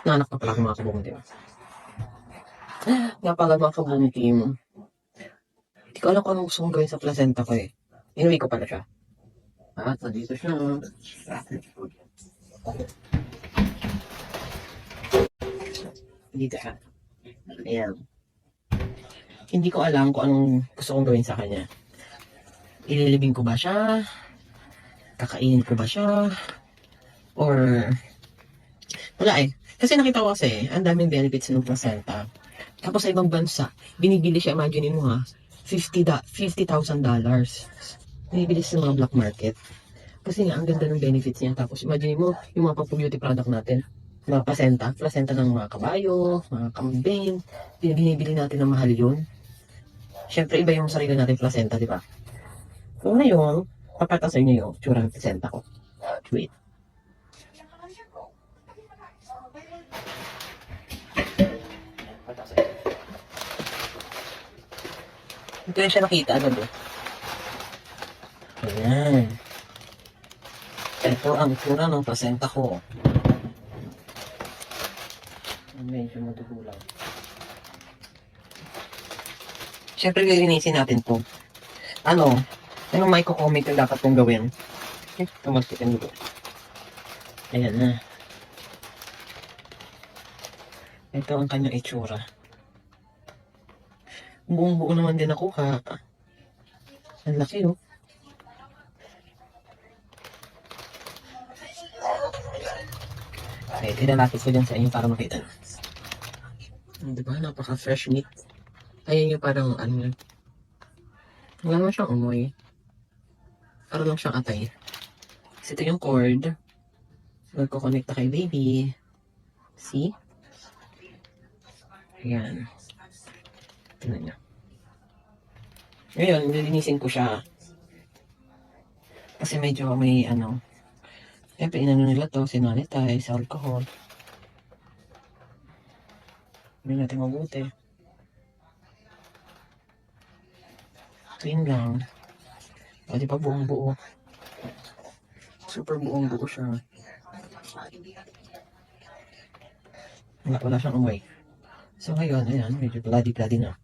Naanak na pala ako mga kabong team. Nga pala mga kabong team. Hindi ko alam kung anong gusto kong gawin sa placenta ko eh. Inuwi ko pala siya. At nandito siya. Dito siya. Ayan. Hindi ko alam kung anong gusto kong gawin sa kanya. Ililibing ko ba siya? Kakainin ko ba siya? Or wala eh. Kasi nakita ko kasi, ang daming benefits ng placenta. Tapos sa ibang bansa, binibili siya, imagine mo ha, $50,000. Binibili sa mga black market. Kasi nga, ang ganda ng benefits niya. Tapos imagine mo, yung mga pang-beauty product natin, mga placenta ng mga kabayo, mga kambing, binibili natin ng mahal yun. Siyempre, iba yung sarili natin placenta, di ba? So ngayon, papata sa inyo yung tsura ng placenta ko. Wait. Ito yung siya nakita agad eh. Ayan. Ito ang itsura ng placenta ko. Medyo madugo lang. Siyempre, lilinisin natin po. Anong may comment yung dapat kong gawin? Tumastikan dito. Ayan na. Ito ang kanyang itsura. Buong-buo naman din ako ha. Ang laki oh. Okay, tinalapit ko dyan sa inyo para makita na. Diba? Napaka-fresh meat. Ayan yung parang ano. Wala naman siyang umoy. Para lang siyang atay. Kasi ito yung cord. Magkoconnect na kay baby. See? Ayan. Tingnan nyo. Ngayon, nilinisin ko siya. Kasi medyo may ano. Siyempre, inano nila to, sinanitize, alcohol. Hindi natin mabuti. Clean lang. O, di ba buong buo? Super buong buo siya. Wala siyang umoy. So ngayon, ayan, medyo bloody na.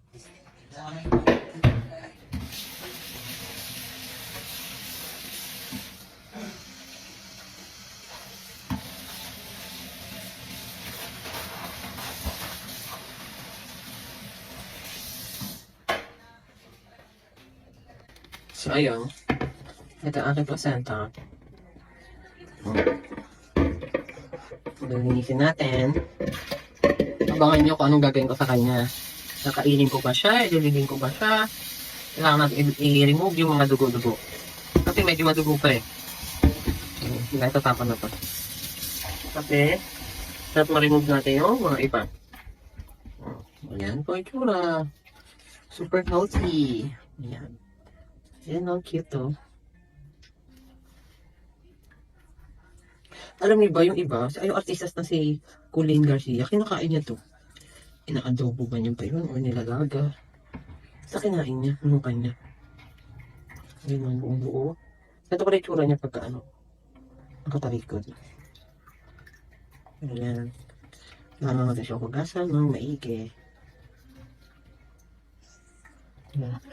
So ayun, ito ang aking placenta. Lilinisin natin. Abangan nyo kung anong gagawin ko sa kanya. Nakainin ko ba siya? Ililibing ko ba siya? Kailangan natin i-remove yung mga dugo-dugo. Kasi medyo madugo pa eh. Hindi ito tapan na to. Kasi, dapat ma-remove natin yung mga iba. Ayan po itsura. Super healthy. Ayan. Ayan ang cute to. Alam niyo ba yung iba? Yung artistas na si Colleen Garcia, kinakain niya to. Ina-adobo ba niya pa yun? O nilalaga? Sa kinain niya, ano kanya? Ayun ang buong buo. Ito pa rin tsura niya pagka ano, nakatalikod. Ayan. Lalo natin siya hugasan ng maigi. Ayan.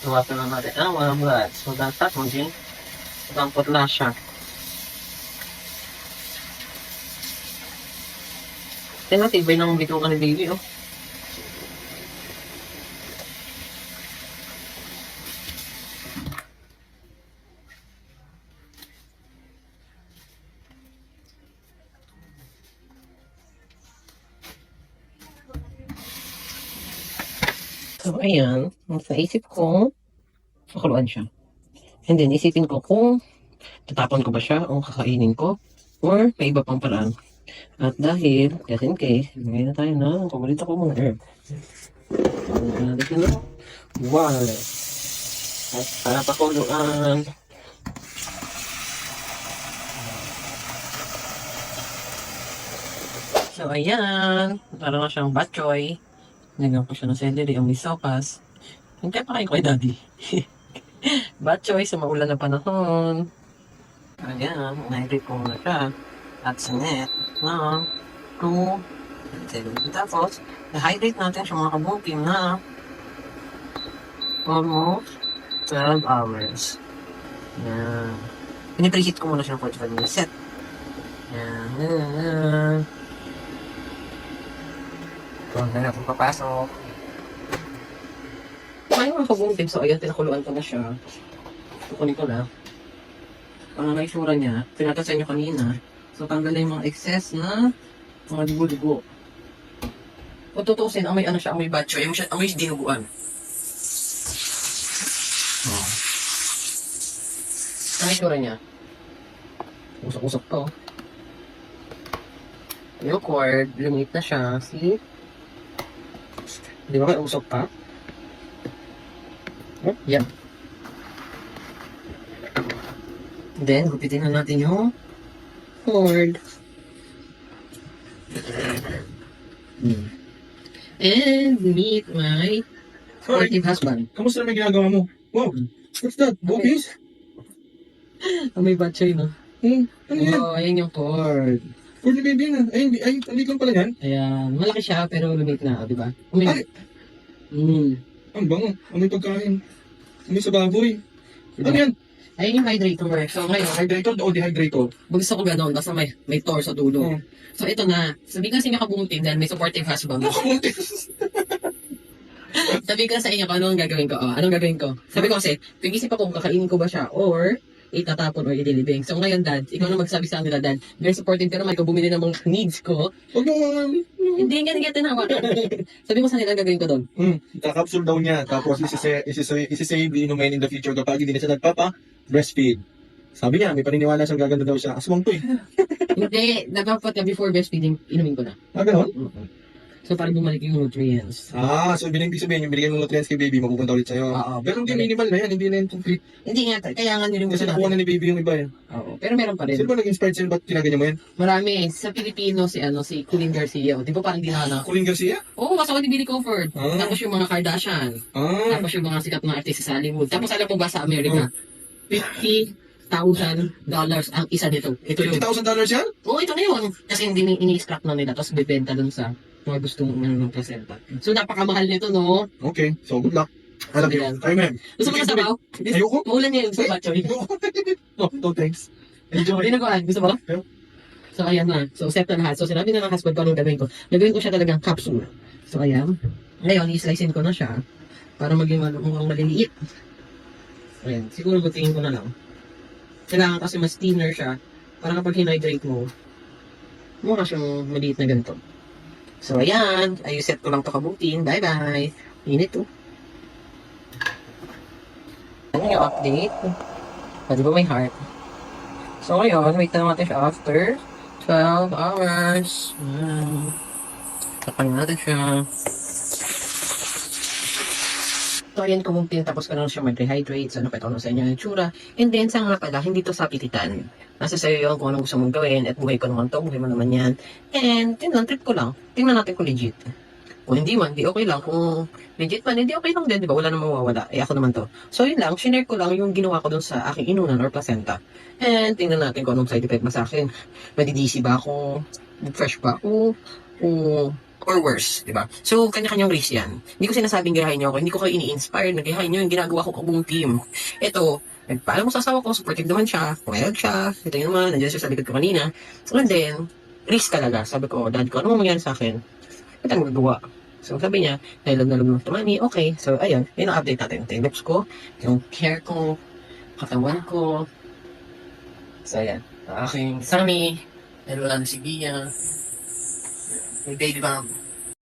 Tuwasan na natin ang mga blood. So, dapat maging putla siya. Tingnan, tibay ng bito ka ni baby, oh. So, ayan. Naisip ko, pakuluan siya. And then, isipin ko kung tatapon ko ba siya o kakainin ko or may iba pang paraan. At dahil, just in case, ngayon na tayo na paborito ko mga herb. Natin na water. At para pakuluan. So, ayan. Para na siyang batchoy. Nagawin ko siya ng celery, ang may sopas. Hintay pa kayo kay daddy. Bad choice sa maulan na panahon. Ayan, na-hydrate ko muna siya. At sa net, na 2. Tapos, na-hydrate natin siya mga kabukim na almost 12 hours. Ayan. Pinipreheat ko muna siya ng 45 minutes set. Ayan. Ito na akong papasok. May mga kabukim. So, ayan, tinakuluan ko na siya. Kukunin ko na. Ang naisura niya, pinata sa inyo kanina. So, tanggalin yung mga excess na mga dugo-dugo. Kung tutusin, amoy ano siya, amoy batcho. Amoy dinuguan. Oh. Ang naisura niya. Usok-usok to. Yung cord, lumit na siya. See? Di ba may usok pa? Oh, yan. Then, gupitin na natin yung cord. And meet my sportive husband. Kamusta naman ginagawa mo? Wow, what's that? Bookies? May batchoy, no? Ano yan? Oh, ayan yung cord. For the baby na. Ay, lang pala yan. Ayan, malaki siya pero lumit na, di ba? Ay! Mm. Ang bango. Amoy pagkain. Amoy sa baboy. Diba? Ano yan? Ayun yung hydrator. So ngayon, Hydrator o dehydrator? gusto ko gano'n, basta may tor sa dulo. Oh. So ito na, sabi kasi niya kabunting dahil may supportive husband. Sabi ko sa inyo kung anong gagawin ko. Oh, anong gagawin ko? Sabi ko kasi, pag-isip ako kung kakainin ko ba siya or itatapon or idilibing. So ngayon, Dad, ikaw na magsabi sa kanila, Dad, very supportive ka naman, ikaw bumili ng mga needs ko. Huwag mo Hindi nga tinawa. Sabi ko sa nila, gagawin ko doon. Kakapsul daw niya. Tapos isisave, inumin in the future kapag hindi na siya nagpapa-breastfeed. Sabi niya, may paniniwala siyang gaganda daw siya. Aswang to eh. Hindi, dapat na before breastfeeding, inumin ko na. Ganon? So parang bumalik yung nutrients. So ibig sabihin, yung binigay mong nutrients kay baby, mapupunta ulit sa'yo. Oo. Pero hindi minimal na yan, hindi na yan complete. Hindi nga, kaya nga nilimutan Kasi nakuha na ni baby yung iba yan. Oo. Pero meron pa rin. Sino ba nag-inspired sa'yo? Ba't kinaganyan mo yan? Marami. Sa Pilipino, si Colleen Garcia. Di ba parang di na Colleen Garcia? Oo, kasama ni Billy Crawford. Ah. Tapos yung mga Kardashian. Tapos yung mga sikat na artista sa Hollywood. Tapos alam mo ba sa Amerika, $50,000 ang isa nito. Ito yung... $50,000 yan? Oo, ito na yun. Kasi hindi ini-extract na nila. Tapos bibenta dun sa mga gustong ng placenta. So napakamahal nito, no? Okay, so good luck. I love you. Tayo ma'am. Gusto mo na sabaw? Ayoko. Maulan niya yung sa batchoy. No, thanks. Enjoy. Dinaguan. Gusto mo? Yeah. So, ayan na. So, set na lahat. So, sinabi na ng husband ko anong gagawin ko. Gagawin ko siya talagang capsule. So, ayan. Ngayon, i-slicein ko na siya para maging mukhang maliliit. Ayan. Siguro butingin ko na lang. Kailangan kasi mas thinner siya para kapag hinhydrate mo, mukha siyang maliit na ganito. So, ayan. Set ko lang to kabutin. Bye-bye. Init to. Ano yung update? Di ba may heart? So, ngayon, wait na natin siya after 12 hours. Tapan natin siya. So, ayan, kumuntin. Tapos ka lang siya mag-rehydrate. So, napita ko sa inyo yung tsura. And then, sa nga pala, hindi to sa pititan. Nasa sa'yo yun kung anong gusto mong gawin. At buhay ko naman to. Buhay mo naman yan. And, yun lang, trip ko lang. Tingnan natin kung legit. Kung hindi man, di okay lang. Kung legit man, hindi okay lang din, di ba? Wala namang mawawala. Ako naman to. So, yun lang. Shinare ko lang yung ginawa ko dun sa aking inunan or placenta. And, tingnan natin kung anong side effect ba sa akin. Madidisi ba ako? Fresh ba ako? Or worse, di ba? So, kanya-kanyang risk yan. Hindi ko sinasabing gayahin niyo ako. Hindi ko kayo ini-inspire. Nagayahin niyo yung ginagawa ko buong team. Ito, nagpaalam mo sa asawa ko, supportive naman siya. Pumayag siya. Ito yun naman, nandiyan siya sa likod ko kanina. So, and then, risk talaga. Sabi ko, dad ko, ano mangyari sa akin? Ito ang magagawa. So, sabi niya, dahil nalog ng tumani, okay. So, ayun, yun ang update natin. Ito yung lips ko, yung hair ko, katawan ko. So, ayan. Ang aking Sammy, dahil wala na si Bia. May baby bump.